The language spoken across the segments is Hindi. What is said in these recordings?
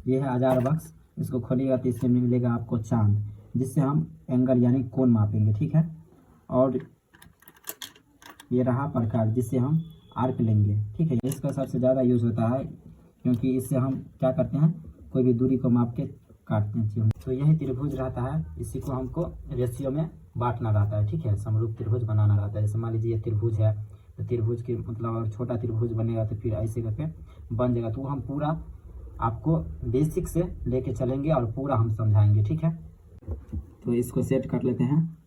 ये है आजार बक्स, इसको खोलिएगा तो इससे मिलेगा आपको चांद, जिससे हम एंगल यानी कोण मापेंगे, ठीक है। और ये रहा प्रकार, जिससे हम आर्क लेंगे, ठीक है। इसका सबसे ज़्यादा यूज़ होता है क्योंकि इससे हम क्या करते हैं, कोई भी दूरी को माप के काटते हैं। तो यही त्रिभुज रहता है, इसी को हमको रेशियो में बांटना रहता है, ठीक है। समरूप त्रिभुज बनाना रहता है। जैसे मान लीजिए ये त्रिभुज है, तो त्रिभुज के मतलब अगर छोटा त्रिभुज बनेगा तो फिर ऐसे करके बन जाएगा। तो हम पूरा आपको बेसिक से लेके चलेंगे और पूरा हम समझाएंगे, ठीक है। तो इसको सेट कर लेते हैं।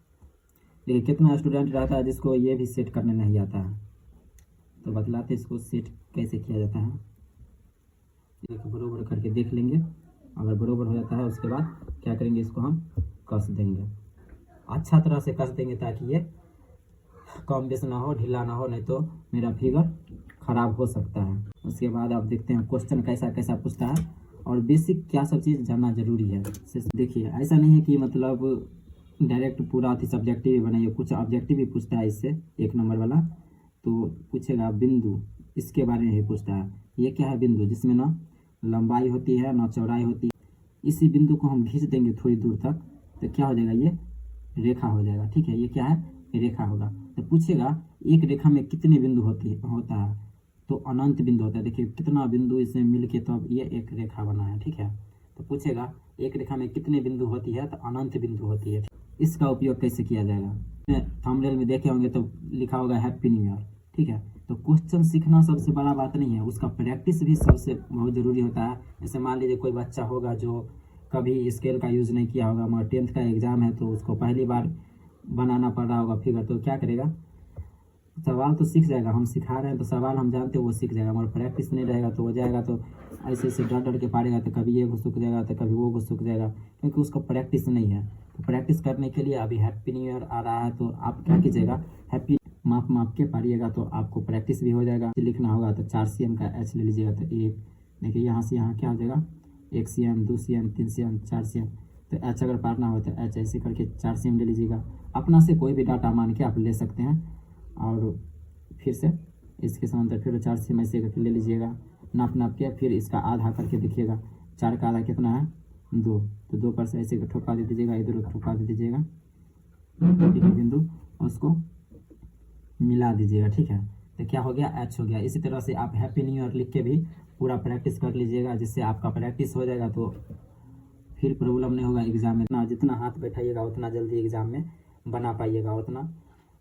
देखिए कितना स्टूडेंट रहता है जिसको ये भी सेट करने नहीं आता है, तो बतलाते इसको सेट कैसे किया जाता है। एक बरोबर करके देख लेंगे, अगर बरोबर हो जाता है उसके बाद क्या करेंगे, इसको हम कस देंगे, अच्छा तरह से कस देंगे ताकि ये कम बेस ना हो, ढीला ना हो, नहीं तो मेरा फिगर खराब हो सकता है। उसके बाद आप देखते हैं क्वेश्चन कैसा कैसा पूछता है और बेसिक क्या सब चीज़ जानना जरूरी है। देखिए ऐसा नहीं है कि मतलब डायरेक्ट पूरा सब्जेक्टिव ही बनाइए, कुछ ऑब्जेक्टिव भी पूछता है इससे, 1 नंबर वाला। तो पूछेगा बिंदु, इसके बारे में ही पूछता है। ये क्या है बिंदु, जिसमें ना लंबाई होती है ना चौड़ाई होती है। इसी बिंदु को हम खींच देंगे थोड़ी दूर तक तो क्या हो जाएगा, ये रेखा हो जाएगा, ठीक है। ये क्या है, रेखा होगा। तो पूछेगा एक रेखा में कितने बिंदु होता है, तो अनंत बिंदु होता है। देखिए कितना बिंदु इसमें मिलके तो अब ये एक रेखा बना है, ठीक है। तो पूछेगा एक रेखा में कितने बिंदु होती है, तो अनंत बिंदु होती है। इसका उपयोग कैसे किया जाएगा, थंबनेल में देखे होंगे तो लिखा होगा हैप्पी न्यू ईयर, ठीक है। तो क्वेश्चन सीखना सबसे बड़ा बात नहीं है, उसका प्रैक्टिस भी सबसे बहुत ज़रूरी होता है। जैसे मान लीजिए कोई बच्चा होगा जो कभी स्केल का यूज़ नहीं किया होगा, मगर 10th का एग्ज़ाम है तो उसको पहली बार बनाना पड़ रहा होगा फिगर, तो क्या करेगा, सवाल तो सीख जाएगा, हम सिखा रहे हैं तो सवाल हम जानते हैं वो सीख जाएगा, मगर प्रैक्टिस नहीं रहेगा तो हो जाएगा। तो ऐसे ऐसे डर डर के पारेगा तो कभी ये सूख जाएगा तो कभी वो सूख जाएगा, क्योंकि उसको प्रैक्टिस नहीं है। तो प्रैक्टिस करने के लिए अभी हैप्पी न्यू ईयर आ रहा है, तो आप क्या कीजिएगा, हैप्पी माप के पारिएगा तो आपको प्रैक्टिस भी हो जाएगा। लिखना होगा तो 4 cm का एच ले लीजिएगा, तो एक देखिए यहाँ से यहाँ क्या हो जाएगा, 1 cm 2 cm 3 cm 4 cm। तो एच अगर पारना हो तो एच ऐसे करके 4 cm ले लीजिएगा। अपना से कोई भी डाटा मान के आप ले सकते हैं। और फिर से इसके समांतर फिर 4 cm ऐसे करके ले लीजिएगा, नाप के फिर इसका आधा करके देखिएगा। 4 का आधा कितना है, 2, तो 2 पर से ऐसे ठोका दे दीजिएगा, इधर ठोका दे दीजिएगा, बिंदु उसको मिला दीजिएगा, ठीक है। तो क्या हो गया, एच हो गया। इसी तरह से आप हैप्पी न्यू ईयर लिख के भी पूरा प्रैक्टिस कर लीजिएगा, जिससे आपका प्रैक्टिस हो जाएगा तो फिर प्रॉब्लम नहीं होगा एग्जाम में। ना जितना हाथ बैठाइएगा उतना जल्दी एग्जाम में बना पाइएगा, उतना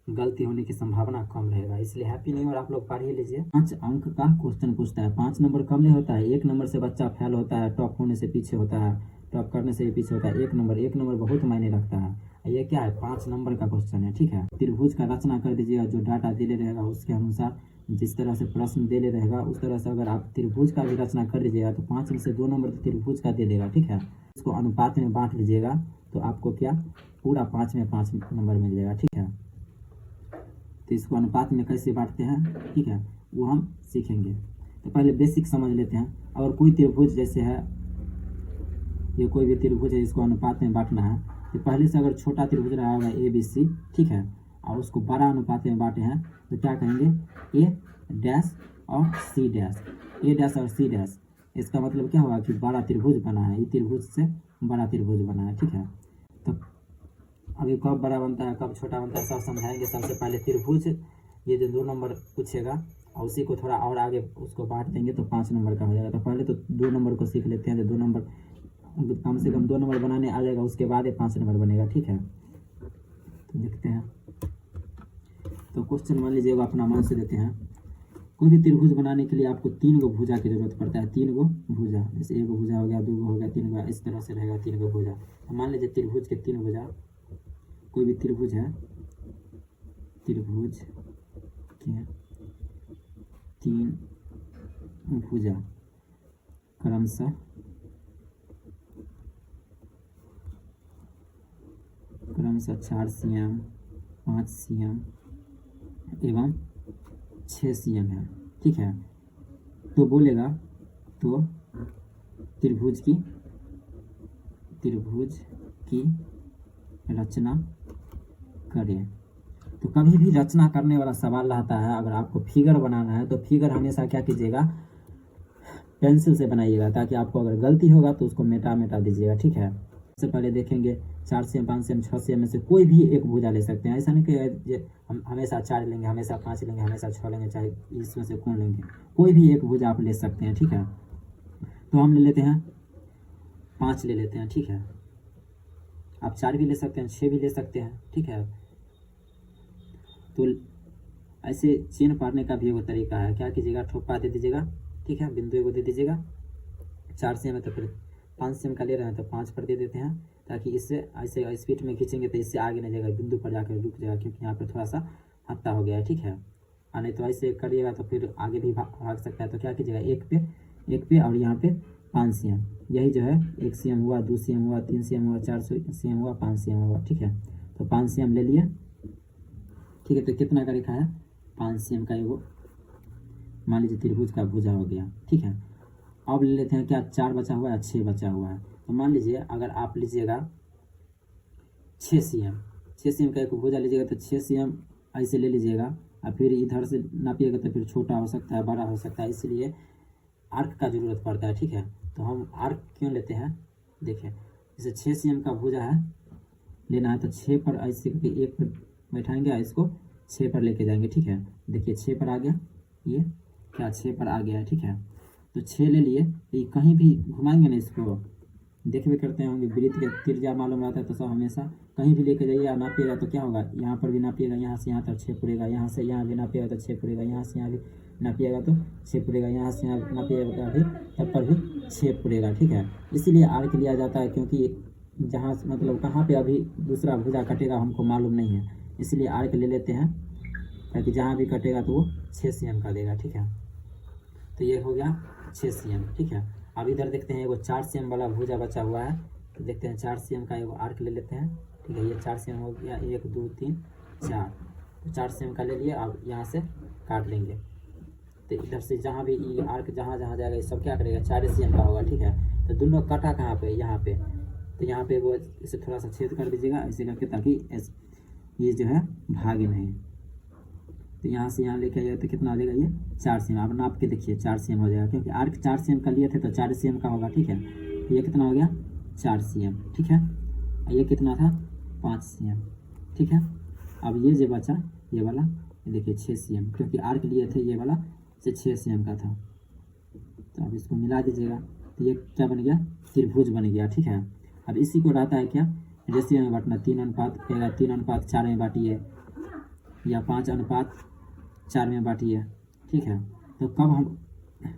गलती होने की संभावना कम रहेगा। इसलिए हैप्पी न्यू ईयर आप लोग पढ़ ही लीजिए। 5 अंक का क्वेश्चन पूछता है, 5 नंबर कम नहीं होता है। 1 नंबर से बच्चा फेल होता है, टॉप होने से पीछे होता है, टॉप करने से भी पीछे होता है। 1 नंबर बहुत मायने रखता है। ये क्या है, 5 नंबर का क्वेश्चन है, ठीक है। त्रिभुज का रचना कर दीजिएगा, जो डाटा दे रहेगा उसके अनुसार, जिस तरह से प्रश्न दे रहेगा उस तरह से अगर आप त्रिभुज का भी रचना कर दीजिएगा तो 5 में से 2 नंबर तो त्रिभुज का दे देगा, ठीक है। इसको अनुपात में बांट लीजिएगा तो आपको क्या, पूरा 5 में 5 नंबर मिल जाएगा, ठीक है। तो इसको अनुपात में कैसे बांटते हैं, ठीक है, वो हम सीखेंगे। तो पहले बेसिक समझ लेते हैं। अगर कोई त्रिभुज जैसे है, ये कोई भी त्रिभुज है, इसको अनुपात में बांटना है, तो पहले से अगर छोटा त्रिभुज रहा होगा ABC, ठीक है, और उसको बड़ा अनुपात में बांटे हैं तो क्या कहेंगे, A डैश और C डैश, A डैश और C डैश। इसका मतलब क्या होगा कि बड़ा त्रिभुज बना है, ये त्रिभुज से बड़ा त्रिभुज बना है, ठीक है। तो अभी कब बड़ा बनता है कब छोटा बनता है सब समझाएंगे। सबसे पहले त्रिभुज, ये जो 2 नंबर पूछेगा और उसी को थोड़ा और आगे उसको बांट देंगे तो 5 नंबर का हो जाएगा। तो पहले तो 2 नंबर को सीख लेते हैं, तो 2 नंबर कम से कम 2 नंबर बनाने आ जाएगा, उसके बाद ये 5 नंबर बनेगा, ठीक है। तो देखते हैं। तो क्वेश्चन मान लीजिएगा, अपना मन से देते हैं। कोई भी त्रिभुज बनाने के लिए आपको 3 गो भुजा की जरूरत पड़ता है, 3 गो भुजा। जैसे 1 गो भुजा हो गया, 2 गो हो गया, 3 गो, इस तरह से रहेगा 3 गो भुजा। तो मान लीजिए त्रिभुज के 3 भुजा, कोई भी त्रिभुज है, त्रिभुज के 3 भुजा क्रमशः 4 cm 5 cm एवं 6 cm है, ठीक है। तो बोलेगा तो त्रिभुज की रचना करें। तो कभी भी रचना करने वाला सवाल रहता है, अगर आपको फिगर बनाना है तो फिगर हमेशा क्या कीजिएगा, पेंसिल से बनाइएगा, ताकि आपको अगर गलती होगा तो उसको मिटा दीजिएगा, ठीक है। सबसे पहले देखेंगे 4 cm 5 cm 6 cm में से कोई भी एक भुजा ले सकते हैं। ऐसा नहीं कि हम हमेशा 4 लेंगे, हमेशा 5 लेंगे, हमेशा 6 लेंगे, चाहे इसमें से कौन लेंगे, कोई भी एक भुजा आप ले सकते हैं, ठीक है। तो हम ले लेते हैं 5 ले लेते हैं, ठीक है। आप 4 भी ले सकते हैं, 6 भी ले सकते हैं, ठीक है। तो ऐसे चेन पारने का भी वो तरीका है। क्या कीजिएगा, ठोपा दे दीजिएगा, ठीक है, बिंदु को दे दीजिएगा। 4 cm है तो फिर 5 cm का ले रहे हैं तो 5 पर दे देते हैं, ताकि इससे ऐसे स्पीड में खींचेंगे तो इससे आगे नहीं जाएगा, बिंदु पर जाकर रुक जाएगा, क्योंकि यहाँ पर थोड़ा सा हत्ता हो गया है, ठीक है। और नहीं तो ऐसे करिएगा तो फिर आगे भी भाग सकता है। तो क्या कीजिएगा, एक पे और यहाँ पे 5 cm, यही जो है 1 cm हुआ, 2 cm हुआ, 3 cm हुआ, 4 cm हुआ, 5 cm हुआ, ठीक है। तो 5 cm ले लिए, ठीक है। तो कितना का रेखा है, 5 cm का एगो मान लीजिए त्रिभुज का भुजा हो गया, ठीक है। अब ले लेते हैं क्या, 4 बचा हुआ है, 6 बचा हुआ है। तो मान लीजिए अगर आप लीजिएगा 6 cm का एक भुजा लीजिएगा तो 6 cm ऐसे ले लीजिएगा, और फिर इधर से नापिएगा तो फिर छोटा हो सकता है, बड़ा हो सकता है, इसलिए आर्क का ज़रूरत पड़ता है, ठीक है। तो हम आर्क क्यों लेते हैं, देखिए जैसे 6 cm का भुजा है लेना है तो 6 पर ऐसे करके 1 पर बैठाएंगे, इसको 6 पर लेके जाएंगे, ठीक है। देखिए 6 पर आ गया, ये क्या 6 पर आ गया है, ठीक है। तो 6 ले लिए, ये कहीं भी घुमाएंगे ना, इसको देखिए करते होंगे, वृत्त के त्रिज्या मालूम रहता है तो सब हमेशा कहीं भी लेके जाइए, नापिएगा तो क्या होगा, यहाँ पर भी नापिएगा, यहाँ से यहाँ तक 6 पुरेगा, यहाँ से यहाँ भी नापिएगा तो 6 पुरेगा, यहाँ से यहाँ भी नापिएगा तो 6 पुरेगा, यहाँ से यहाँ नापिएगा भी तब पर भी 6 पुरेगा, ठीक है। इसीलिए आर्क लिया जाता है, क्योंकि जहाँ मतलब कहाँ पे अभी दूसरा भुजा कटेगा हमको मालूम नहीं है, इसलिए आर्क ले लेते हैं, ताकि जहाँ भी कटेगा तो वो 6 cm का देगा, ठीक है। तो ये हो गया 6 cm, ठीक है। अब इधर देखते हैं, एगो 4 cm वाला भुजा बचा हुआ है, तो देखते हैं 4 cm का एगो आर्क ले लेते हैं, ठीक है। ये 4 cm हो गया, 1 2 3 4, तो 4 cm का ले लिए। अब यहाँ से काट लेंगे, तो इधर से जहाँ भी ये आर्क जहाँ जाएगा ये सब क्या करेगा, 4 cm का होगा, ठीक है। तो दोनों कटा कहाँ पे, यहाँ पे, तो यहाँ पे वो इसे थोड़ा सा छेद कर दीजिएगा ऐसे करके, ताकि ये जो है भागे नहीं। तो यहाँ से यहाँ लेके आइएगा तो कितना आ जाएगा, ये 4 cm। आप नाप के देखिए 4 cm हो जाएगा, क्योंकि आर्क 4 cm का लिए थे तो 4 cm का होगा, ठीक है। तो ये कितना हो गया, 4 cm, ठीक है। और ये कितना था, 5 cm, ठीक है। अब ये जो बचा ये वाला, ये देखिए 6 cm, क्योंकि आर्क लिए थे ये वाला से 6 cm का था। तो अब इसको मिला दीजिएगा, तो ये क्या बन गया, त्रिभुज बन गया, ठीक है। अब इसी को रहता है क्या, रेशियो में बांटना, 3:4 में बांटिए, या 5:4 में बांटिए, ठीक है। तो कब हम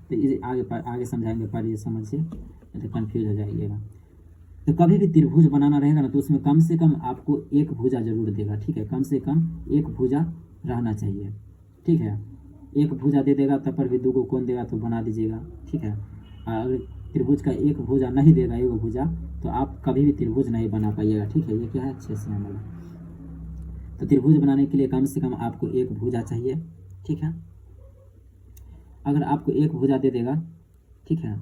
तो इसे आगे समझाएंगे, पहले ये समझिए, नहीं तो कन्फ्यूज हो जाइएगा। तो कभी भी त्रिभुज बनाना रहेगा ना, तो उसमें कम से कम आपको एक भुजा जरूर देगा, ठीक है। कम से कम एक भुजा रहना चाहिए, ठीक है। एक भुजा दे देगा तब पर भी 2 कोण देगा तो बना दीजिएगा, ठीक है। अगर त्रिभुज का एक भुजा नहीं देगा, एक भुजा, तो आप कभी भी त्रिभुज नहीं बना पाइएगा, ठीक है। ये क्या है, 6 cm वाला। तो त्रिभुज बनाने के लिए कम से कम आपको एक भुजा चाहिए, ठीक है। अगर आपको एक भुजा दे देगा, ठीक है,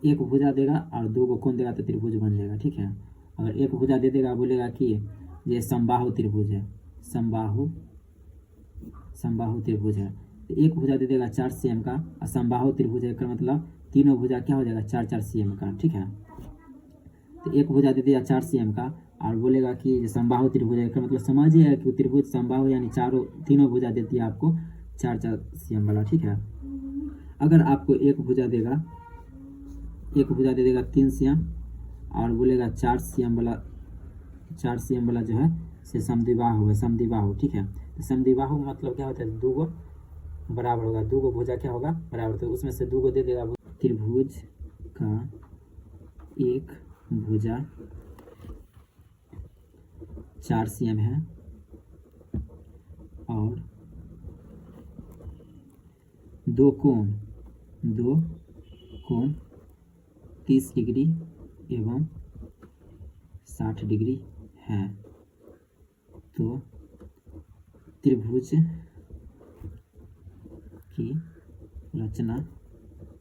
एक भुजा देगा और 2 कोण देगा तो त्रिभुज बन जाएगा, ठीक है। अगर एक भुजा दे देगा, बोलेगा कि ये समबाहु त्रिभुज है, समबाहु त्रिभुज है, तो एक भुजा दे देगा 4 cm का, और समबाहु त्रिभुज है, इसका मतलब तीनों भुजा क्या हो जाएगा, 4-4 cm का, ठीक है। तो एक भुजा दे दिया 4 cm का, और बोलेगा कि समबाहु त्रिभुज है, इसका मतलब समझिए कि त्रिभुज समबाहु यानी तीनों भुजा देती है आपको 4-4 cm वाला, ठीक है। अगर आपको एक भुजा दे देगा 3 cm, और बोलेगा 4 cm वाला जो है से समद्विबाहु है, समद्विबाहु, ठीक है। तो समद्विबाहु मतलब क्या होता है, 2 बराबर होगा, 2 भुजा क्या होगा, बराबर, तो उसमें से 2 दे देगा। त्रिभुज का एक भुजा 4 cm है, और 2 कोण 30 डिग्री एवं 60 डिग्री है, तो त्रिभुज की रचना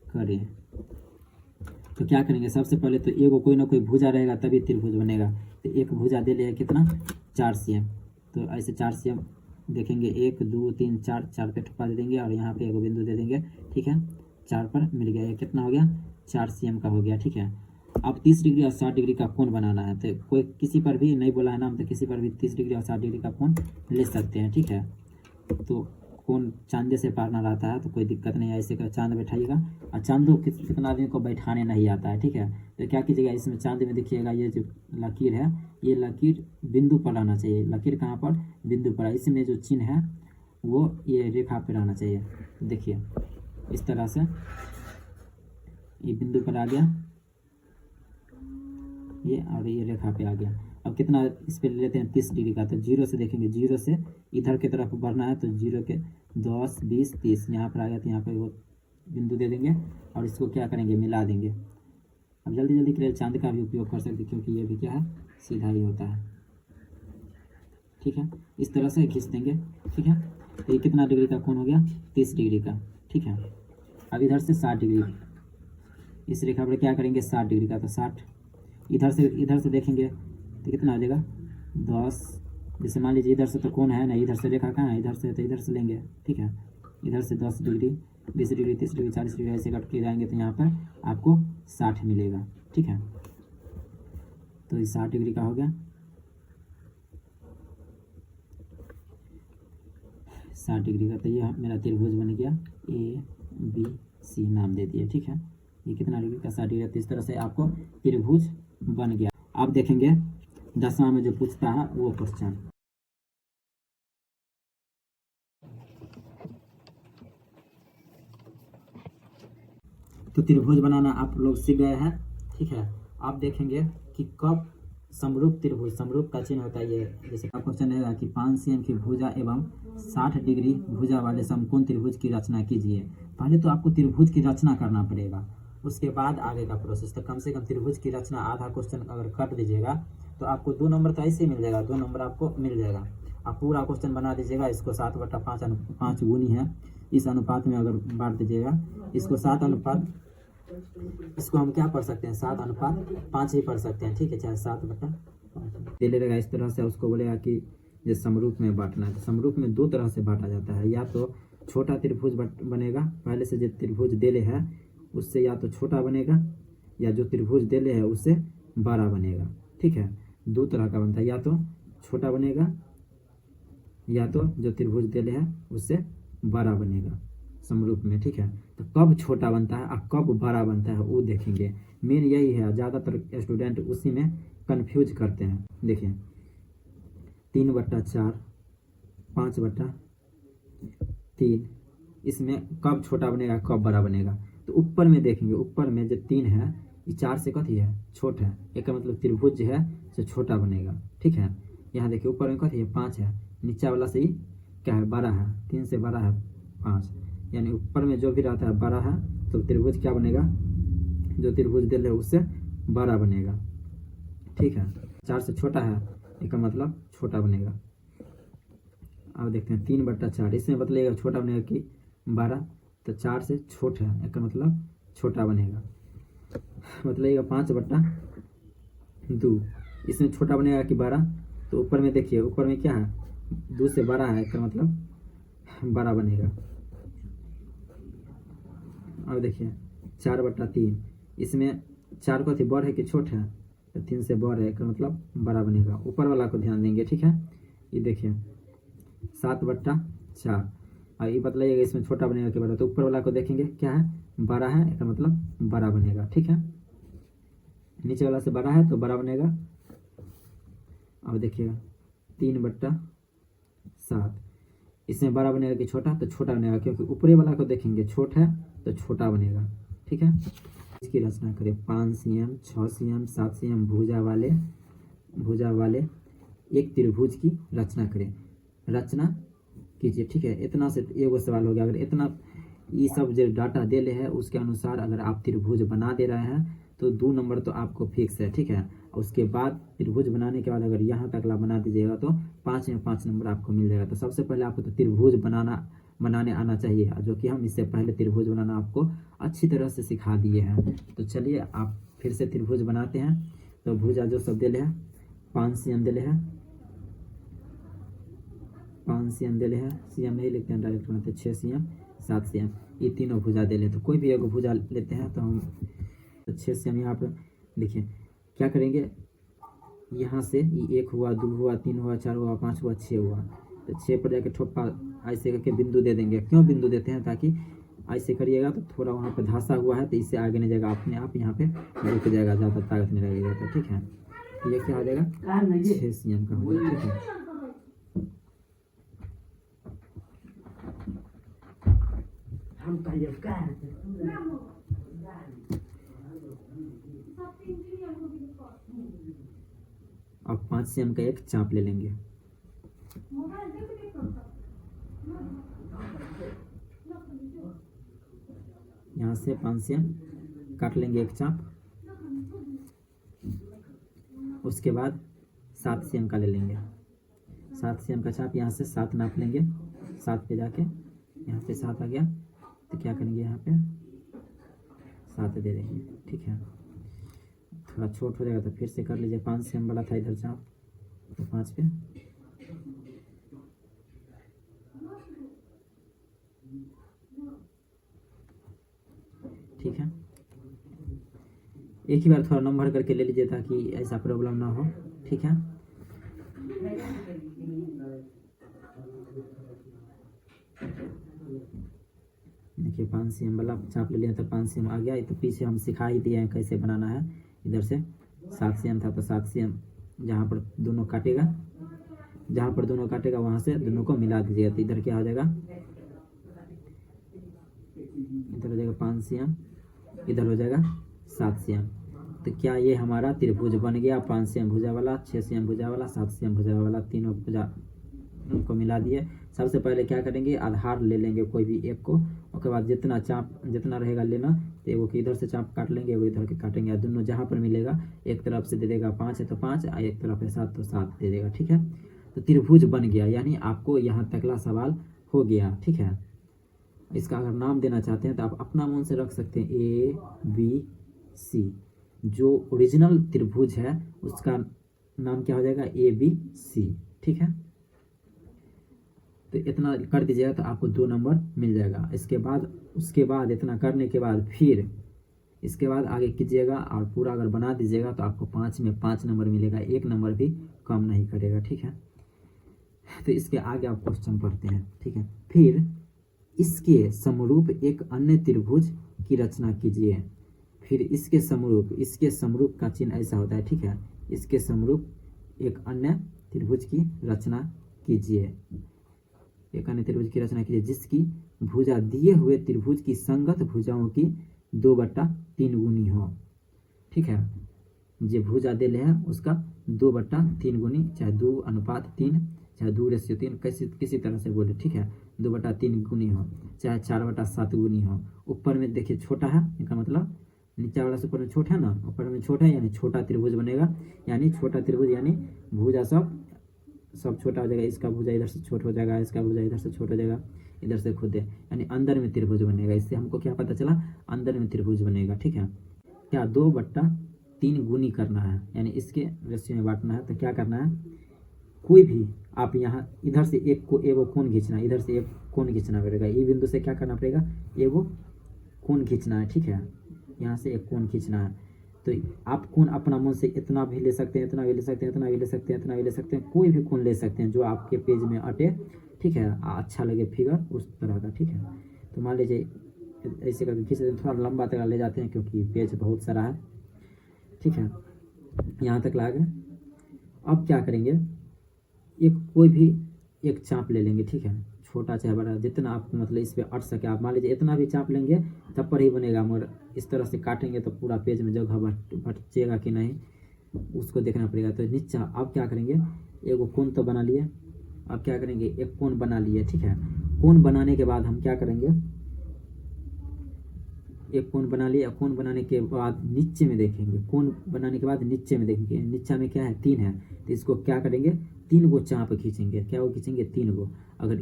करें। तो क्या करेंगे, सबसे पहले तो एगो कोई ना कोई भुजा रहेगा तभी त्रिभुज बनेगा। तो एक भुजा दे लिया कितना, 4 cm, तो ऐसे 4 cm देखेंगे, 1 2 3 4 पे ठप्पा दे देंगे, और यहाँ पे एगो बिंदु दे देंगे, ठीक है। 4 पर मिल गया। ये कितना हो गया, 4 cm का हो गया। ठीक है, अब 30 डिग्री और 60 डिग्री का कोण बनाना है, तो कोई किसी पर भी नहीं बोला है ना, तो किसी पर भी 30 डिग्री और 60 डिग्री का कोण ले सकते हैं। ठीक है, तो कोण चांद से पारना रहता है तो कोई दिक्कत नहीं है, ऐसे का चांद बैठाइएगा। और चांद कितना आदमी को बैठाने नहीं आता है। ठीक है, तो क्या कीजिएगा, इसमें चांद में देखिएगा ये जो लकीर है, ये लकीर बिंदु पर रहना चाहिए। लकीर कहाँ पर, बिंदु पर। इसमें जो चिन्ह है वो ये रेखा पर रहना चाहिए। देखिए इस तरह से ये बिंदु पर आ गया ये, और ये रेखा पे आ गया। अब कितना इस पे लेते हैं, 30 डिग्री का, तो 0 से देखेंगे, 0 से इधर की तरफ बढ़ना है, तो 0 के 10 20 30 यहाँ पर आ गया, तो यहाँ पर वो बिंदु दे देंगे और इसको क्या करेंगे, मिला देंगे। अब जल्दी जल्दी के लिए चांद का भी उपयोग कर सकते, क्योंकि ये भी क्या है, सीधा ही होता है। ठीक है, इस तरह से खींच देंगे। ठीक है, तो ये कितना डिग्री का कोण हो गया, 30 डिग्री का। ठीक है, अब इधर से 60 डिग्री, इस रेखा पर क्या करेंगे, 60 डिग्री का, तो 60 इधर से देखेंगे तो कितना आ जाएगा, 10। जैसे मान लीजिए इधर से तो कोण है ना, इधर से रेखा कहाँ है, इधर से, तो इधर से लेंगे। ठीक है, इधर से 10 डिग्री 20 डिग्री 30 डिग्री 40 डिग्री ऐसे कट के जाएंगे, तो यहाँ पर आपको 60 मिलेगा। ठीक है, तो ये 60 डिग्री का हो गया, 60 डिग्री का। तो ये मेरा त्रिभुज बन गया, ABC नाम दे दिए। ठीक है, ये कितना डिग्री का, 60 डिग्री। तो इस तरह से आपको त्रिभुज बन गया। आप देखेंगे 10वां में जो पूछता है वो क्वेश्चन। तो त्रिभुज बनाना आप लोग सीख गए हैं। ठीक है, आप देखेंगे कि कब समरूप त्रिभुज, समरूप का चिन्ह होता है ये, जैसे का क्वेश्चन रहेगा कि 5 cm की भुजा एवं 60 डिग्री भुजा वाले समकोण त्रिभुज की रचना कीजिए। पहले तो आपको त्रिभुज की रचना करना पड़ेगा, उसके बाद आगे का प्रोसेस। तो कम से कम त्रिभुज की रचना आधा क्वेश्चन अगर कर दीजिएगा तो आपको 2 नंबर तो ऐसे ही मिल जाएगा, 2 नंबर आपको मिल जाएगा। आप पूरा क्वेश्चन बना दीजिएगा, इसको 7/5 गुनी है, इस अनुपात में अगर बांट दीजिएगा, इसको 7 अनुपात, इसको हम क्या पढ़ सकते हैं, 7/5 ही पढ़ सकते हैं। ठीक है, चाहे 7/5 दे लेगा। इस तरह से उसको बोलेगा कि ये समरूप में बांटना है। तो समरूप में 2 तरह से बांटा जाता है, या तो छोटा त्रिभुज बनेगा, पहले से जो त्रिभुज देले है उससे या तो छोटा बनेगा, या जो त्रिभुज देले है उससे बड़ा बनेगा। ठीक है, 2 तरह का बनता है, या तो छोटा बनेगा या तो जो त्रिभुज देले है उससे बड़ा बनेगा समरूप में। ठीक है, तो कब छोटा बनता है और कब बड़ा बनता है वो देखेंगे। मेन यही है, ज़्यादातर स्टूडेंट उसी में कंफ्यूज करते हैं। देखिए 3/4 5/3, इसमें कब छोटा बनेगा कब बड़ा बनेगा। तो ऊपर में देखेंगे, ऊपर में जो 3 है ये 4 से कथी है, छोटा है, एक मतलब त्रिभुज है से छोटा बनेगा। ठीक है, यहाँ देखिए ऊपर में कथी है, 5 है, नीचा वाला से ही क्या है, बड़ा है, 3 से बड़ा है 5, यानी ऊपर में जो भी रहता है बड़ा है, तो त्रिभुज क्या बनेगा, जो त्रिभुज दे रहे उससे बड़ा बनेगा। ठीक है, 4 से छोटा है, इसका मतलब छोटा बनेगा। अब देखते हैं 3/4, इसमें बतलेगा छोटा बनेगा कि बड़ा, तो 4 से छोटा है, इसका मतलब छोटा बनेगा। बतलाइएगा 5/2, इसमें छोटा बनेगा कि बड़ा, तो ऊपर में देखिए, ऊपर में क्या है, 2 से बड़ा है, इसका मतलब बड़ा बनेगा। अब देखिए 4/3, इसमें 4 को थी बड़ है कि छोट है, तो 3 से बड़ है, इसका मतलब बड़ा बनेगा। ऊपर वाला को ध्यान देंगे। ठीक है, ये देखिए 7/4, और ये बतलाइएगा इसमें छोटा बनेगा कि बड़ा, तो ऊपर वाला को देखेंगे क्या है, बड़ा है, इसका मतलब बड़ा बनेगा। ठीक है, नीचे वाला से बड़ा है तो बड़ा बनेगा। अब देखिएगा 3/7, इसमें बड़ा बनेगा कि छोटा, तो छोटा बनेगा, क्योंकि ऊपरी वाला को देखेंगे छोटा है तो छोटा बनेगा। ठीक है, इसकी रचना करें, 5 cm 6 cm 7 cm भुजा वाले एक त्रिभुज की रचना करें। रचना कीजिए। ठीक है, इतना से एगो सवाल हो गया। अगर इतना ये सब जो डाटा दे ले है उसके अनुसार अगर आप त्रिभुज बना दे रहे हैं तो 2 नंबर तो आपको फिक्स है। ठीक है, उसके बाद त्रिभुज बनाने के बाद अगर यहाँ तक ला बना दीजिएगा तो 5 में 5 नंबर आपको मिल जाएगा। तो सबसे पहले आपको तो त्रिभुज बनाने आना चाहिए, जो कि हम इससे पहले त्रिभुज बनाना आपको अच्छी तरह से सिखा दिए हैं। तो चलिए आप फिर से त्रिभुज बनाते हैं। तो भुजा जो सब दिले है, 5 cm दिले है, 5 cm दिले है, cm नहीं लिखते हैं, डायरेक्ट बनाते हैं, 6 cm 7 cm। ये तीनों भुजा दे ले, तो कोई भी एक भुजा लेते हैं तो हम 6 से हम यहाँ पर देखिए क्या करेंगे, यहाँ से ये 1 हुआ, 2 हुआ, 3 हुआ, 4 हुआ, 5 हुआ, 6 हुआ, तो 6 पर जाके ठोपा ऐसे करके बिंदु दे देंगे। क्यों बिंदु देते हैं, ताकि ऐसे करिएगा तो थोड़ा वहाँ पे धंसा हुआ है तो इससे आगे नहीं जाएगा, अपने आप यहाँ पे रुक जाएगा, ज़्यादा ताकत नहीं लगेगा। तो ठीक है, ये क्या हो जाएगा 6 cm का हो जाएगा। ठीक है, अब 5 cm का एक चाप ले लेंगे। यहाँ से 5 cm काट लेंगे एक चाप। उसके बाद 7 cm का ले लेंगे। 7 cm का चाप यहाँ से 7 नाप लेंगे। 7 पे जाके यहाँ पे 7 आ गया तो क्या करेंगे, यहाँ पे 7 दे देंगे। ठीक है, थोड़ा छोट हो जाएगा तो फिर से कर लीजिए। 5 cm वाला था इधर चाप, तो 5 पे ठीक है। एक ही बार थोड़ा नंबर करके ले लीजिए ताकि ऐसा प्रॉब्लम ना हो। ठीक है, देखिए 5 cm वाला चाप ले लिया तो 5 cm आ गया। ये तो पीछे हम सिखा ही दिए हैं कैसे बनाना है। इधर से 7 cm था तो 7 cm जहाँ पर दोनों काटेगा, वहाँ से दोनों को मिला दीजिएगा। तो इधर क्या हो जाएगा, इधर हो जाएगा 5 cm, इधर हो जाएगा 7 cm। तो क्या ये हमारा त्रिभुज बन गया, 5 cm भुजा वाला, 6 cm भुजा वाला, 7 cm भुजा वाला, तीनों भुजा को मिला दिए। सबसे पहले क्या करेंगे, आधार ले लेंगे कोई भी एक को। उसके बाद जितना चाप जितना रहेगा लेना, तो एगो के इधर से चाप काट लेंगे, एगो इधर के काटेंगे। दोनों जहाँ पर मिलेगा, एक तरफ से दे देगा 5 है तो 5, और एक तरफ है 7 तो 7 दे देगा। ठीक है, तो त्रिभुज बन गया, यानी आपको यहाँ तकला सवाल हो गया। ठीक है, इसका अगर नाम देना चाहते हैं तो आप अपना मन से रख सकते हैं, ABC। जो ओरिजिनल त्रिभुज है उसका नाम क्या हो जाएगा, ABC। ठीक है, तो इतना कर दीजिएगा तो आपको 2 नंबर मिल जाएगा। उसके बाद इतना करने के बाद फिर इसके बाद आगे कीजिएगा और पूरा अगर बना दीजिएगा तो आपको 5 में 5 नंबर मिलेगा, 1 नंबर भी कम नहीं करेगा। ठीक है, तो इसके आगे आप क्वेश्चन पढ़ते हैं। ठीक है, फिर इसके समरूप एक अन्य त्रिभुज की रचना कीजिए। फिर इसके समरूप का चिन्ह ऐसा होता है। ठीक है, इसके समरूप एक अन्य त्रिभुज की रचना कीजिए। जिसकी भुजा दिए हुए त्रिभुज की संगत भुजाओं की 2/3 गुनी हो। ठीक है, जो भुजा दे ले है उसका 2/3 गुनी, चाहे 2:3, चाहे 2:3, किसी तरह से बोले। ठीक है, 2/3 गुनी हो, चाहे 4/7 गुनी हो। ऊपर में देखिए छोटा है, इसका मतलब नीचे वाला से ऊपर में छोटा है ना, ऊपर में छोटा है यानी छोटा त्रिभुज बनेगा। यानी छोटा त्रिभुज यानी भुजा सब छोटा हो जाएगा। इसका भुजा इधर से छोटा हो जाएगा, इसका भुजा इधर से छोटा हो जाएगा, इधर से खुद है, यानी अंदर में त्रिभुज बनेगा। इससे हमको क्या पता चला, अंदर में त्रिभुज बनेगा। ठीक है, क्या 2/3 गुनी करना है, यानी इसके रेशियो में बांटना है। तो क्या करना है, कोई भी आप यहाँ इधर से एगो कोण खींचना है, इधर से एक कोण खींचना पड़ेगा। ये बिंदु से क्या करना पड़ेगा, एगो कोण खींचना है। ठीक है, यहाँ से एक कोण खींचना है। तो आप कोण अपना मन से इतना भी ले सकते हैं, इतना भी ले सकते हैं, इतना भी ले सकते हैं, इतना भी ले सकते हैं, कोई भी कोण ले सकते हैं जो आपके पेज में अटे। ठीक है, अच्छा लगे फिगर उस तरह का। ठीक है, तो मान लीजिए ऐसे करके खींच देते हैं, थोड़ा लंबा तक ले जाते हैं क्योंकि पेज बहुत सारा है। ठीक है, यहाँ तक ला गए। अब क्या करेंगे, कोई भी एक चाप ले लेंगे। ठीक है, छोटा चाहे बड़ा, जितना आपको मतलब इस पे अट सके। आप मान लीजिए इतना भी चाप लेंगे तब पर ही बनेगा, मगर इस तरह से काटेंगे तो पूरा पेज में जगह बचेगा कि नहीं उसको देखना पड़ेगा। तो नीचा अब क्या करेंगे, एगो कोण तो बना लिए। अब क्या करेंगे, एक कोण बना लिए। ठीक है, कोण बनाने के बाद हम क्या करेंगे, एक कोण बना लिया। कोण बनाने के बाद नीचे में देखेंगे, कोण बनाने के बाद नीचे में देखेंगे, नीचा में क्या है, 3 है। तो इसको क्या करेंगे, 3 गो चाप खींचेंगे। क्या वो खींचेंगे, 3 गो। अगर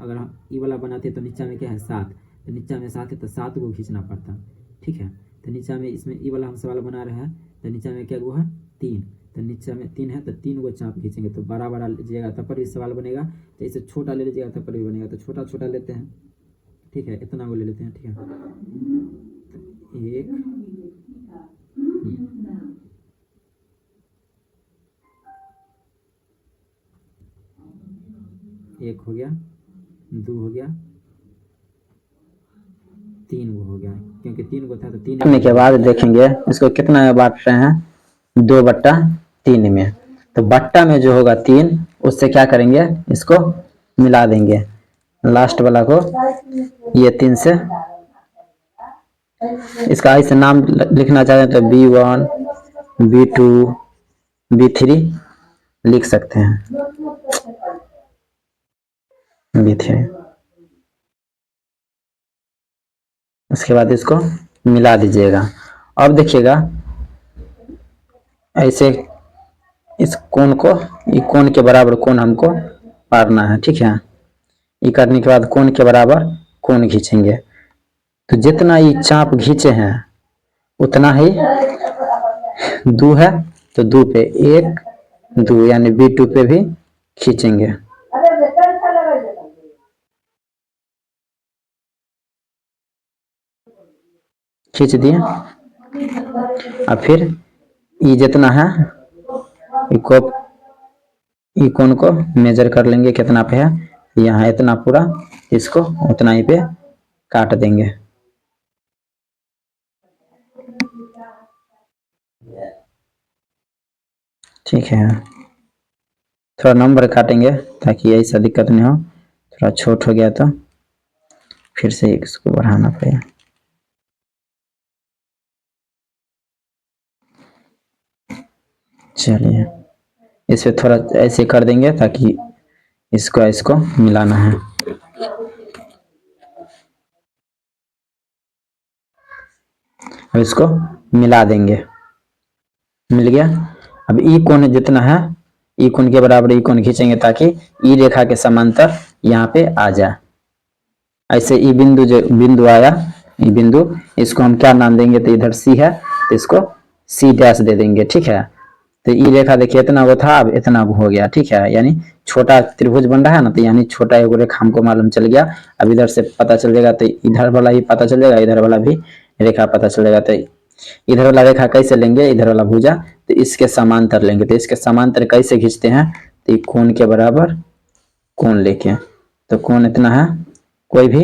हम ई वाला बनाते तो नीचा में क्या है, 7। तो नीचा में 7 है तो 7 गो खींचना पड़ता। ठीक है, तो नीचा में इसमें ई वाला हम सवाल बना रहे हैं तो नीचा में क्या गो है, 3। तो नीचा में 3 है तो 3 गो चाप खींचेंगे। तो बड़ा लीजिएगा तब पर भी सवाल बनेगा, तो इसे छोटा ले लीजिएगा तब पर भी बनेगा। तो छोटा लेते हैं। ठीक है, इतना को ले लेते हैं। ठीक है, एक एक हो गया, दो हो गया, तीन गो हो गया, क्योंकि तीन गो था तो तीन करने के बाद देखेंगे इसको कितना में बांट रहे हैं, 2/3 में। तो बट्टा में जो होगा 3, उससे क्या करेंगे, इसको मिला देंगे लास्ट वाला को, ये 3 से। इसका ऐसे नाम लिखना चाहते हैं तो B1 B2 B3 लिख सकते हैं, B3। उसके बाद इसको मिला दीजिएगा। अब देखिएगा ऐसे इस कोण को, ये कोण के बराबर कोण हमको पारना है। ठीक है, ये करने के बाद कोण के बराबर कोण खींचेंगे। तो जितना ये चाप खींचे हैं उतना ही 2 है, तो 2 पे 1 2 यानी B2 पे भी खींचेंगे। खींच दिए। अब फिर ये जितना है ई कोण को मेजर कर लेंगे कितना पे है, यहाँ इतना पूरा, इसको उतना ही पे काट देंगे। ठीक है, थोड़ा नंबर काटेंगे ताकि ऐसा दिक्कत नहीं हो, थोड़ा छोट हो गया तो फिर से इसको बढ़ाना पड़ेगा। चलिए, इसे थोड़ा ऐसे कर देंगे ताकि इसको मिलाना है। अब इसको मिला देंगे, मिल गया। अब ई कोण जितना है, ई कोण के बराबर ई कोण खींचेंगे ताकि ई रेखा के समांतर यहाँ पे आ जाए। ऐसे ई बिंदु जो बिंदु आया, ई बिंदु, इसको हम क्या नाम देंगे, तो इधर सी है तो इसको C' दे देंगे। ठीक है, तो ई रेखा देखिए इतना वो था, अब इतना हो गया। ठीक है, यानी छोटा त्रिभुज बन रहा है ना, तो यानी छोटा एक रेखा हमको मालूम चल गया। अब इधर से पता चल जाएगा तो इधर वाला ही पता चल जाएगा, इधर वाला भी रेखा पता चल जाएगा। तो इधर वाला रेखा कैसे लेंगे, इधर वाला भुजा, तो इसके समांतर लेंगे। तो इसके समांतर कैसे खींचते हैं, तो ये कोण के बराबर कोण लेके, तो कोण इतना है, कोई भी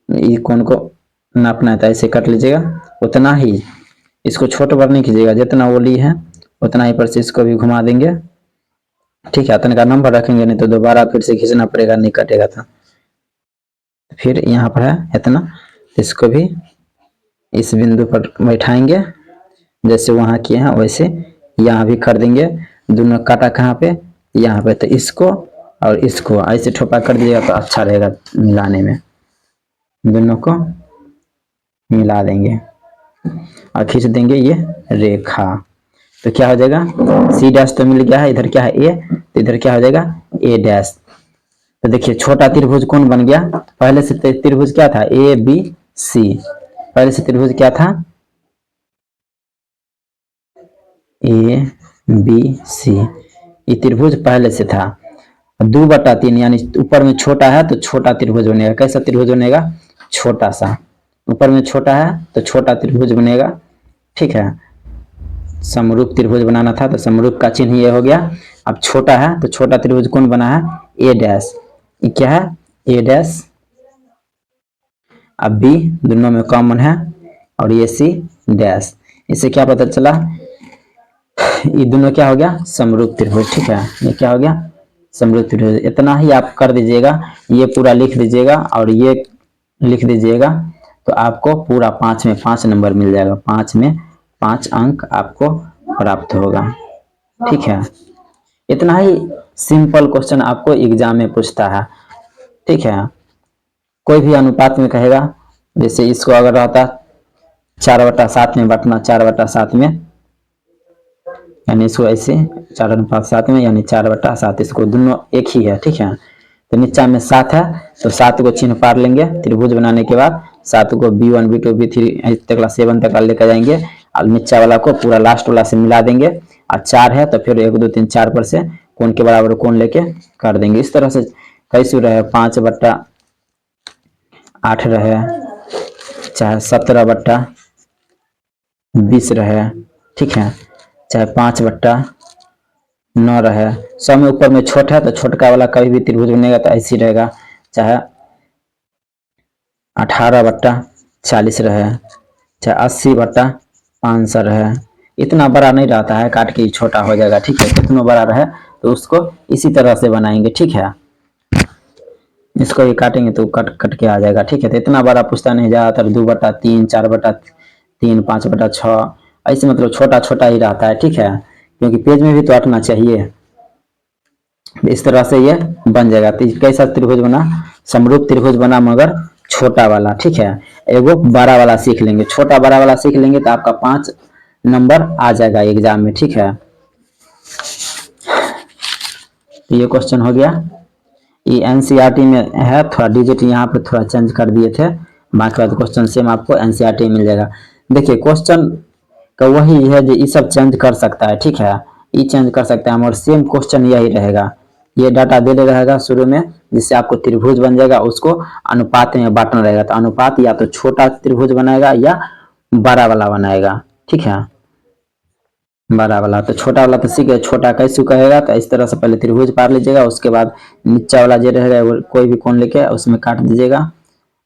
ये कोण को नापना है तो ऐसे कट लीजिएगा, उतना ही इसको छोटा बड़ा नहीं कीजिएगा, जितना वो ली है उतना ही पर से इसको भी घुमा देंगे। ठीक है, इतना का नंबर रखेंगे, नहीं तो दोबारा फिर से खींचना पड़ेगा, नहीं कटेगा था। फिर यहाँ पर है इतना, इसको भी इस बिंदु पर बैठाएंगे, जैसे वहां किए हैं वैसे यहाँ भी कर देंगे। दोनों काटा कहाँ पे, यहाँ पे, तो इसको और इसको ऐसे ठोपा कर दीजिएगा तो अच्छा रहेगा मिलाने में। दोनों को मिला देंगे और खींच देंगे ये रेखा, तो क्या हो जाएगा, C' तो मिल गया है, इधर क्या है A, तो इधर क्या हो जाएगा A'। तो देखिए छोटा त्रिभुज कौन बन गया, पहले से त्रिभुज क्या था, ABC। पहले से त्रिभुज क्या था, ABC, ये त्रिभुज पहले से था। 2/3 यानी ऊपर में छोटा है तो छोटा त्रिभुज बनेगा। कैसा त्रिभुज बनेगा, छोटा सा, ऊपर में छोटा है तो छोटा त्रिभुज बनेगा। ठीक है, समरूप त्रिभुज बनाना था तो समरूप का चिन्ह ये हो गया। अब छोटा है तो छोटा त्रिभुज कौन बना है, A', ये क्या है A'। अब B दोनों में कॉमन है और ये C', इससे क्या पता चला, ये दोनों क्या हो गया, समरूप त्रिभुज। ठीक है, ये क्या हो गया, समरूप त्रिभुज। इतना ही आप कर दीजिएगा, ये पूरा लिख दीजिएगा और ये लिख दीजिएगा, तो आपको पूरा 5 में 5 नंबर मिल जाएगा, 5 में 5 अंक आपको प्राप्त होगा। ठीक है, इतना ही सिंपल क्वेश्चन आपको एग्जाम में पूछता है। ठीक है, कोई भी अनुपात में कहेगा, जैसे इसको अगर रहता 4/7 में बांटना, 4/7 में, यानी इसको ऐसे 4/7 में यानी 4/7, इसको दोनों एक ही है। ठीक है, तो नीचा में 7 है तो 7 को चिन्ह पार लेंगे त्रिभुज बनाने के बाद, 7 को B1 B2 B3 तक 7 तक लेकर जाएंगे और नीचा वाला को पूरा लास्ट वाला से मिला देंगे। और 4 है तो फिर 1 2 3 4 पर से कोण के बराबर कोण लेके कर देंगे। इस तरह से कैसे रहे, 8 रहे, चाहे 17/20 रहे, ठीक है, चाहे 5/9 रहे। सब में ऊपर में छोटा है तो छोटका वाला कभी भी त्रिभुज बनेगा तो ऐसे ही रहेगा, चाहे 18/40 रहे, चाहे 80/500 रहे। इतना बड़ा नहीं रहता है, काट के छोटा हो जाएगा, ठीक है। कितना बड़ा रहे तो उसको इसी तरह से बनाएंगे, ठीक है। इसको भी काटेंगे तो कट कट के आ जाएगा, ठीक है। तो इतना बड़ा पूछता नहीं, ज़्यादातर 2/3, 4/3, 5/6 ऐसे मतलब छोटा छोटा ही रहता है, ठीक है, क्योंकि पेज में भी तो अटना चाहिए। इस तरह से ये बन जाएगा। तो कैसा त्रिभुज बना? समरूप त्रिभुज बना मगर छोटा वाला, ठीक है। एगो बड़ा वाला सीख लेंगे, छोटा बड़ा वाला सीख लेंगे तो आपका 5 नंबर आ जाएगा एग्जाम में, ठीक है। तो ये क्वेश्चन हो गया। ये एनसीईआरटी में है, थोड़ा डिजिट यहाँ पे थोड़ा चेंज कर दिए थे, बाकी बात क्वेश्चन सेम आपको एनसीईआरटी में मिल जाएगा। देखिए क्वेश्चन का वही है जो ये सब चेंज कर सकता है, ठीक है, ये चेंज कर सकता है और सेम क्वेश्चन यही रहेगा। ये डाटा दे रहेगा शुरू में, जिससे आपको त्रिभुज बन जाएगा, उसको अनुपात में बांटना रहेगा। तो अनुपात या तो छोटा त्रिभुज बनाएगा या बड़ा वाला बनाएगा, ठीक है। बड़ा वाला तो छोटा वाला तो सीख गए, छोटा कैसे कहेगा तो इस तरह से पहले त्रिभुज पार लीजिएगा, उसके बाद नीचा वाला जो रहेगा वो कोई भी कोण लेके उसमें काट दीजिएगा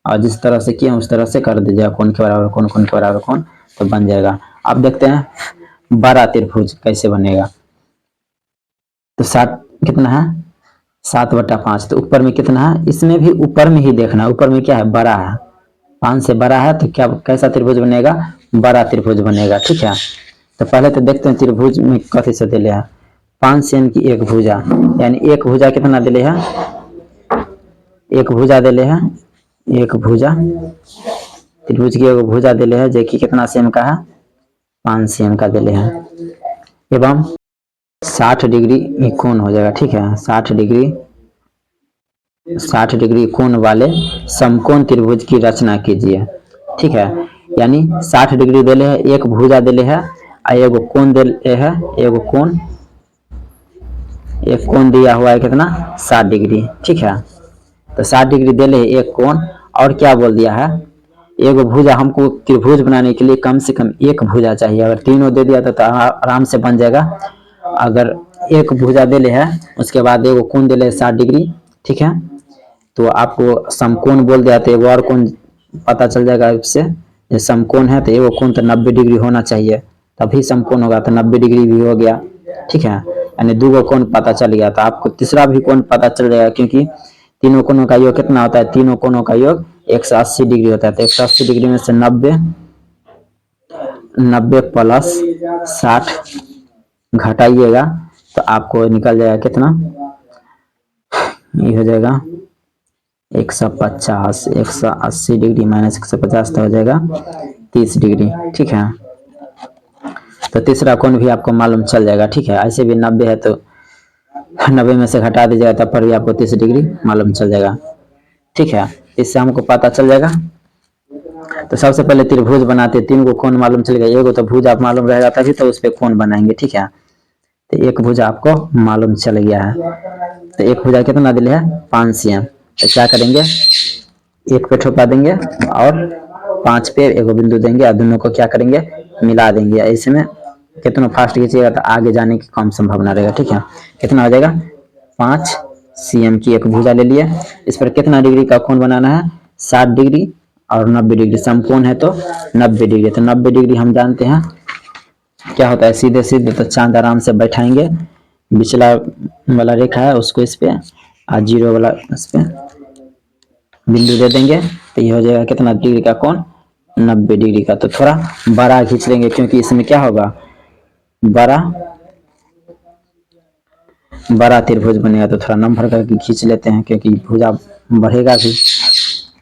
और जिस तरह से किए उस तरह से कर दीजिएगा, कोण के बराबर कोण, कोण के बराबर कोण, तो बन जाएगा। अब देखते हैं बड़ा त्रिभुज कैसे बनेगा। तो 60 कितना है? 7/5। तो ऊपर में कितना है? इसमें भी ऊपर में ही देखना है, ऊपर में क्या है? बड़ा है, 5 से बड़ा है तो क्या कैसा त्रिभुज बनेगा? बड़ा त्रिभुज बनेगा, ठीक है। तो पहले तो देखते हैं त्रिभुज में कथी से दिले है। 5 सेम की एक भुजा, यानी एक भुजा कितना दिले है? एक भुजा दिले है, एक भुजा त्रिभुज की एक भुजा दिले है जो कि कितना सेम का है? 5 सेम का दिले है। एवं 60 डिग्री कोण हो जाएगा, ठीक है। 60 डिग्री कोण वाले समकोण त्रिभुज की रचना कीजिए, ठीक है। यानी 60 डिग्री दिले है, एक भुजा दिले है और एगो कोण दिले है, एगो कोण, एक कोण दिया हुआ है कितना? 60 डिग्री, ठीक है। तो 60 डिग्री दिले है एक कोण, और क्या बोल दिया है? एक भुजा, हमको त्रिभुज बनाने के लिए कम से कम एक भुजा चाहिए। अगर तीनों दे दिया तो आराम से बन जाएगा। अगर एक भुजा दिले है उसके बाद एगो कोण दिले है 60 डिग्री, ठीक है, तो आपको समकोण बोल दिया तो एगो और कोण पता चल जाएगा इससे। ये समकोण है तो एगो कोण तो 90 डिग्री होना चाहिए, तभी समकोण होगा, तो 90 डिग्री भी हो गया, ठीक है। यानी दो कोण पता चल गया, तो आपको तीसरा भी कोण पता चल जाएगा, क्योंकि तीनों कोणों का योग कितना होता है? तीनों कोणों का योग 180 डिग्री होता है। तो 180 डिग्री में से 90 प्लस 60 घटाइएगा तो आपको निकल जाएगा कितना? ये हो जाएगा 150, 180 डिग्री माइनस 150 तो हो जाएगा 30 डिग्री, ठीक है। तो तीसरा कोण भी आपको मालूम चल जाएगा, ठीक है। ऐसे भी 90 है तो 90 में से घटा दीजिएगा तब पर भी आपको 30 डिग्री मालूम चल जाएगा, ठीक है। इससे हमको पता चल जाएगा। तो सबसे पहले त्रिभुज बनाते, तीन को कोण मालूम चल गया, एगो तो भुजा मालूम रहेगा तभी तो उस पर कोण बनाएंगे, ठीक है। तो एक भुजा आपको मालूम चल गया है। तो एक भुजा कितना दिले है? 5 cm। तो क्या करेंगे? एक पे ठोका देंगे और 5 पे एगो बिंदु देंगे और दोनों को क्या करेंगे? मिला देंगे। ऐसे में कितना फास्ट खींचिएगा तो आगे जाने की कम संभावना रहेगा, ठीक है। कितना हो जाएगा? 5 cm की एक भुजा ले लिए। इस पर कितना डिग्री का कोण बनाना है? 60 डिग्री और 90 डिग्री, समकोण है तो 90 डिग्री। तो 90 डिग्री हम जानते हैं क्या होता है, सीधे सीधे तो चांद आराम से बैठाएंगे, बिचला वाला रेखा है उसको इस पे और जीरो वाला इस पे बिंदु दे देंगे, तो ये हो जाएगा कितना डिग्री का कोण? 90 डिग्री का। तो थोड़ा बड़ा खींच लेंगे क्योंकि इसमें क्या होगा? बड़ा त्रिभुज बनेगा, तो थोड़ा नंबर करके खींच लेते हैं क्योंकि भुजा बढ़ेगा भी,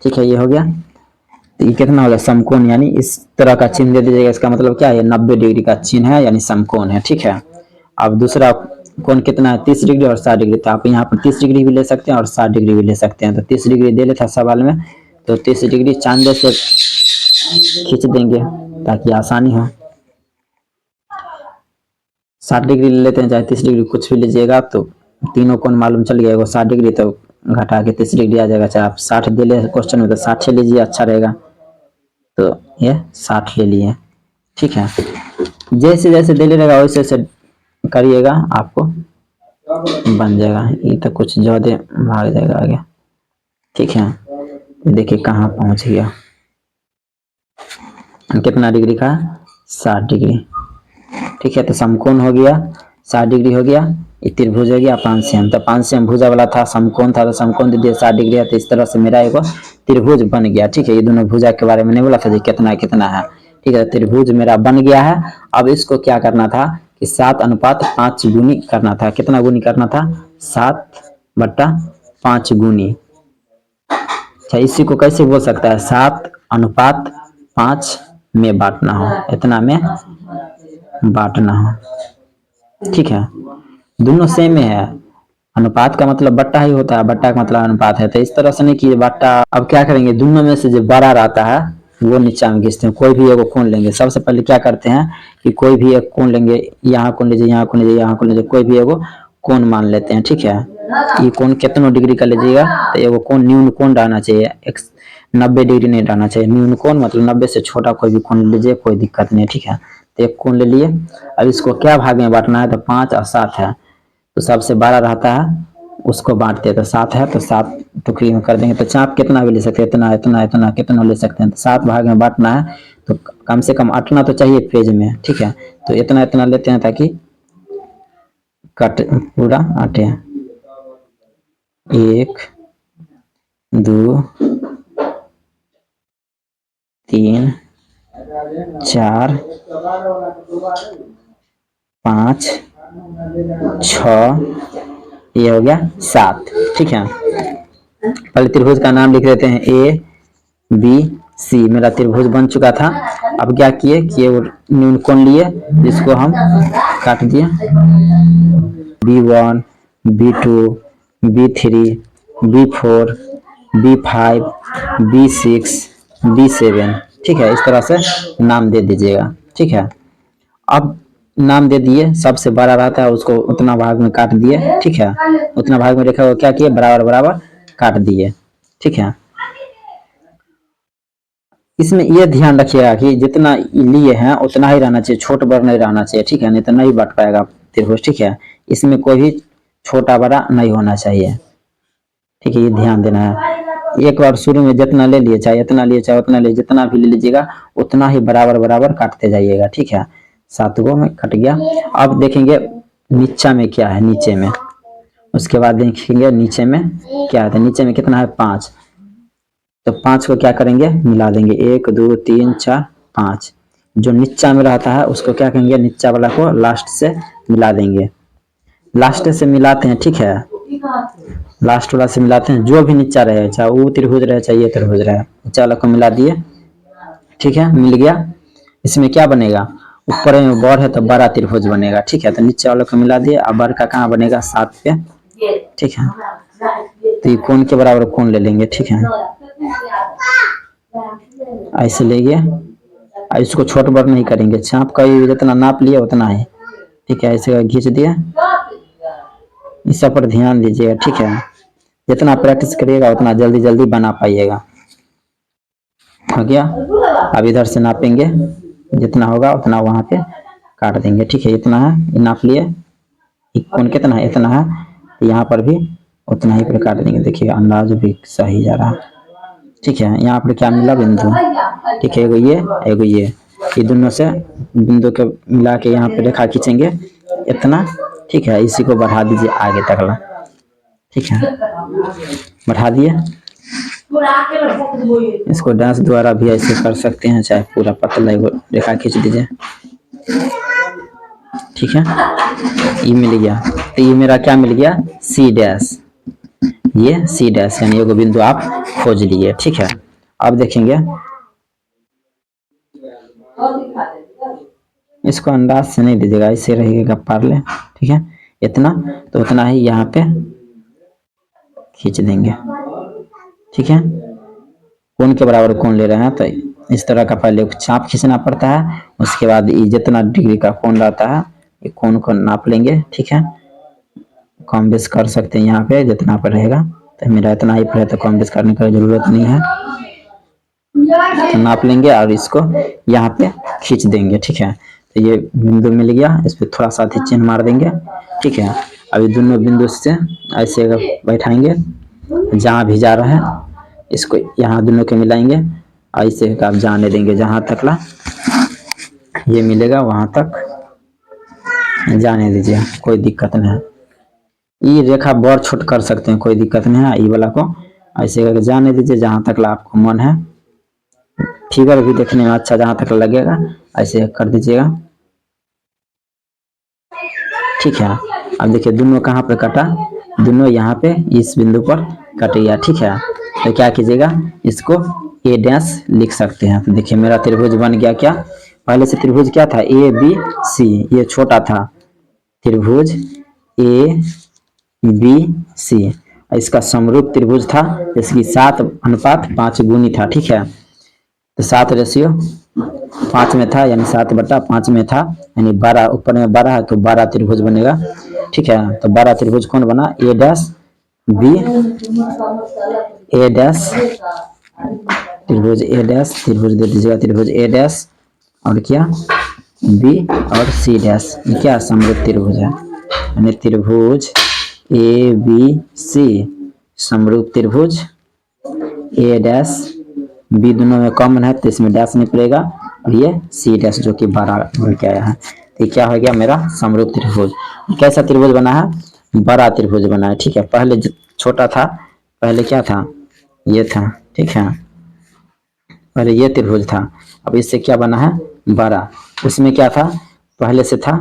ठीक है। ये हो गया। तो ये कितना होगा? समकोण, यानी इस तरह का चिन्ह दे दीजिएगा। इसका मतलब क्या है? 90 डिग्री का चिन्ह है, यानी समकोण है, ठीक है। अब दूसरा कोण कितना है? 30 डिग्री और 60 डिग्री। तो आप यहाँ पर 30 डिग्री भी ले सकते हैं और 60 डिग्री भी ले सकते हैं। तो 30 डिग्री दे लेता सवाल में, तो 30 डिग्री चांदे से खींच देंगे ताकि आसानी हो। 60 डिग्री ले लेते हैं, चाहे 30 डिग्री कुछ भी लीजिएगा, तो तीनों कोण मालूम चल गया। 60 डिग्री तो घटा के 30 डिग्री आ जाएगा। चाहे आप 60 दे ले क्वेश्चन में तो 60 लीजिए, अच्छा रहेगा। तो ये 60 ले लिए, ठीक है। जैसे जैसे दे रहेगा वैसे वैसे करिएगा, आपको बन जाएगा। ये तो कुछ ज़्यादा भाग जाएगा आगे, ठीक है। देखिए कहाँ पहुँच गया, कितना डिग्री का, 60 डिग्री, ठीक है। तो समकोण हो गया, 60 डिग्री हो गया। ये त्रिभुज हो गया 5 सेम, तो 5 सेम भुजा वाला था, समकोण था, तो समकोण दे दिया 60 डिग्री है। तो इस तरह से मेरा एक त्रिभुज बन गया, ठीक है। ये दोनों भुजा के बारे में नहीं बोला था जी कितना कितना है, ठीक है। त्रिभुज मेरा बन गया है। अब इसको क्या करना था कि 7:5 गुनी करना था। कितना गुनी करना था, 7/5 गुनी। अच्छा, इसी को कैसे बोल सकता है, 7:5 में बांटना हो, इतना में बांटना हो, ठीक है। दोनों सेम है, अनुपात का मतलब बट्टा ही होता है, बट्टा का मतलब अनुपात है। तो इस तरह से नहीं कि बट्टा। अब क्या करेंगे, दोनों में से जो बड़ा रहता है वो नीचा में खींचते हैं। कोई भी एक कोण लेंगे, सबसे पहले क्या करते हैं कि कोई भी एक कोण लेंगे, यहाँ कोण लीजिए, यहाँ कोण लीजिए, यहाँ कोण लीजिए, कोई भी एक कोण मान लेते हैं, ठीक है। ये कोण कितना डिग्री का लीजिएगा, तो एक कोण न्यून कोण रहना चाहिए, 90 डिग्री नहीं रहना चाहिए। न्यून कोण मतलब 90 से छोटा कोई भी कोण लीजिए, कोई दिक्कत नहीं, ठीक है। तो एक कोण ले लिए। अब इसको क्या भाग में बांटना है, तो 5 और 7 है, तो सबसे बड़ा रहता है उसको बांटते हैं। तो 7 है तो 7 टुकड़ी में कर देंगे। तो चाप कितना भी ले सकते हैं, इतना इतना इतना कितना ले सकते हैं। तो 7 भाग में बांटना है, तो कम से कम अटना तो चाहिए पेज में, ठीक है। तो इतना इतना लेते हैं ताकि कट पूरा अटे। 1 2 3 4 5 6, ये हो गया 7, ठीक है। पहले त्रिभुज का नाम लिख देते हैं, ABC। मेरा त्रिभुज बन चुका था। अब क्या किए कि न्यून कोण लिए, जिसको हम काट दिए, B1 B2 B3 B4 B5 B6 B7, ठीक है। इस तरह से नाम दे दीजिएगा, ठीक है। अब नाम दे दिए, सबसे बड़ा रहता है उसको उतना भाग में काट दिए, ठीक है। उतना भाग में रेखा को क्या किए, बराबर बराबर काट दिए, ठीक है। इसमें यह ध्यान रखिएगा कि जितना लिए हैं उतना ही रहना चाहिए, छोट बड़ नहीं रहना चाहिए, ठीक है, नहीं तो नहीं बट पाएगा त्रिभुज, ठीक है। इसमें कोई भी छोटा बड़ा नहीं होना चाहिए, ठीक है। ये ध्यान देना है। एक बार शुरू में जितना ले लिए, चाहे इतना लिए चाहे उतना लिए, जितना भी ले लीजिएगा उतना ही बराबर बराबर काटते जाइएगा, ठीक है। 7 गो में कट गया। अब देखेंगे नीचा में क्या है, नीचे में, उसके बाद देखेंगे नीचे में क्या है। तो नीचे में कितना है, 5। तो 5 को क्या करेंगे, मिला देंगे, 1 2 3 4 5। जो नीचा में रहता है उसको क्या करेंगे, नीचा वाला को लास्ट से मिला देंगे, लास्ट से मिलाते हैं, ठीक है। लास्ट वाला से मिलाते हैं, जो भी नीचा रहे, चाहे वो त्रिभुज रहे चाहे ये त्रिभुज रहे, नीचा वाला को मिला दिए, ठीक है। मिल गया। इसमें क्या बनेगा, ऊपर में बड़ है तो बड़ा त्रिभुज बनेगा, ठीक है। तो नीचे वाले को मिला दिए, अब बड़ का कहाँ बनेगा, 7 पे, ठीक है। तो ये कोण के बराबर कोण ले लेंगे, ठीक है। ऐसे लेंगे, इसको छोट बड़ नहीं करेंगे, चाप का जितना नाप लिया उतना ही, ठीक है। ऐसे खींच दिया, इस सब पर ध्यान दीजिएगा, ठीक है। जितना प्रैक्टिस करिएगा उतना जल्दी जल्दी बना पाइएगा, हो गया। अब इधर से नापेंगे, जितना होगा उतना वहां पे काट देंगे, ठीक है। इतना है, नाप लिए, कोण कितना है, इतना है, तो यहाँ पर भी उतना ही पर काट देंगे। देखिए अंदाज भी सही जा रहा, ठीक है। यहाँ पर क्या मिला, बिंदु, ठीक है। एगो ये दोनों से बिंदु के मिला के यहाँ पे रेखा खींचेंगे इतना, ठीक है। इसी को बढ़ा दीजिए आगे तक ला, ठीक है, बढ़ा दिए। इसको डांस द्वारा भी ऐसे कर सकते हैं, चाहे पूरा पतला रेखा खींच दीजिए, ठीक है। ये मिल गया। तो ये मेरा क्या मिल गया, C', ये C', यानी एगो बिंदु आप खोज लिए, ठीक है। अब देखेंगे, इसको अंदाज से नहीं दीजिएगा, ऐसे रहेगा पारले, ठीक है। इतना तो उतना ही यहाँ पे खींच देंगे, ठीक है। कोण के बराबर कोण ले रहे हैं, तो इस तरह का पहले चाप खींचना पड़ता है, उसके बाद ये जितना डिग्री का कोण रहता है ये कोण को नाप लेंगे, ठीक है। कम बेस कर सकते हैं यहाँ पे जितना पर रहेगा, तो मेरा इतना ही है तो कम बेस करने की जरूरत नहीं है। तो नाप लेंगे और इसको यहाँ पे खींच देंगे, ठीक है। तो ये बिंदु मिल गया, इस पर थोड़ा सा चिन्ह मार देंगे, ठीक है। अभी दोनों बिंदु से ऐसे बैठाएंगे, जहाँ भी जा रहा है इसको यहाँ दोनों के मिलाएंगे, ऐसे आप जाने देंगे जहाँ तक ला ये मिलेगा वहां तक जाने दीजिए, कोई दिक्कत नहीं है। ये रेखा बड़ छोट कर सकते हैं, कोई दिक्कत नहीं है। ये वाला को ऐसे करके जाने दीजिए जहां तक ला आपको मन है। फिगर भी देखने में अच्छा जहां तक लगेगा ऐसे कर दीजिएगा, ठीक है। अब देखिए दोनों कहाँ पे कटा, दोनों यहाँ पे इस बिंदु पर कट गया, ठीक है। तो क्या कीजिएगा, इसको ए डैश लिख सकते हैं। तो देखिए मेरा त्रिभुज बन गया। क्या पहले से त्रिभुज क्या था, ए बी सी, ये छोटा था त्रिभुज ए बी सी, इसका समरूप त्रिभुज था जिसकी 7:5 गुनी था, ठीक है। तो 7:5 में था, यानी 7/5 में था, यानी 12 ऊपर में 12 है तो 12 त्रिभुज बनेगा, ठीक है। तो 12 त्रिभुज कौन बना, ए डैश बी, ए डैश त्रिभुज ए डैश, त्रिभुज दे दीजिएगा त्रिभुज ए डैश और क्या बी और सी डैश, ये क्या समरूप त्रिभुज है, यानी त्रिभुज ए बी सी समरूप त्रिभुज ए डैश बी दोनों में कॉमन है तो इसमें डैश नहीं पड़ेगा, और ये सी डैश जो कि 12 बन के आया है। तो क्या हो गया मेरा समरूप त्रिभुज। कैसा त्रिभुज बना है, बड़ा त्रिभुज बना है, ठीक है। पहले छोटा था, पहले क्या था, ये था, ठीक है। पहले ये त्रिभुज था, अब इससे क्या बना है बड़ा। उसमें क्या था, पहले से था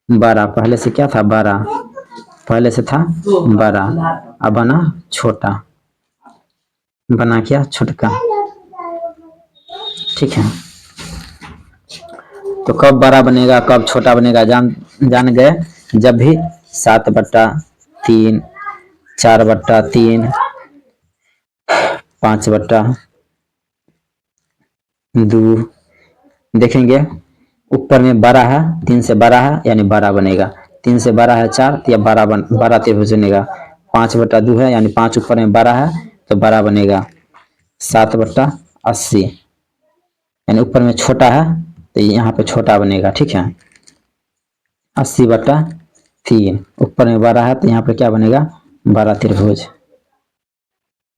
12, पहले से क्या था 12, पहले से था 12, अब बना छोटा, बना क्या छोटका, ठीक है। तो कब बड़ा बनेगा कब छोटा बनेगा जान गए, जब भी 7/3, 4/3, 5/2 देखेंगे। ऊपर में 12 है, 3 से 12 है यानी 12 बनेगा, 3 से 12 है 4 तो 12 त्रिभुज बनेगा। 5/2 है यानी 5 ऊपर में 12 है तो 12 बनेगा। 7/80 यानी ऊपर में छोटा है तो यहाँ पे छोटा बनेगा, ठीक है। 80/3 ऊपर में 12 है तो यहाँ पे क्या बनेगा 12 त्रिभुज।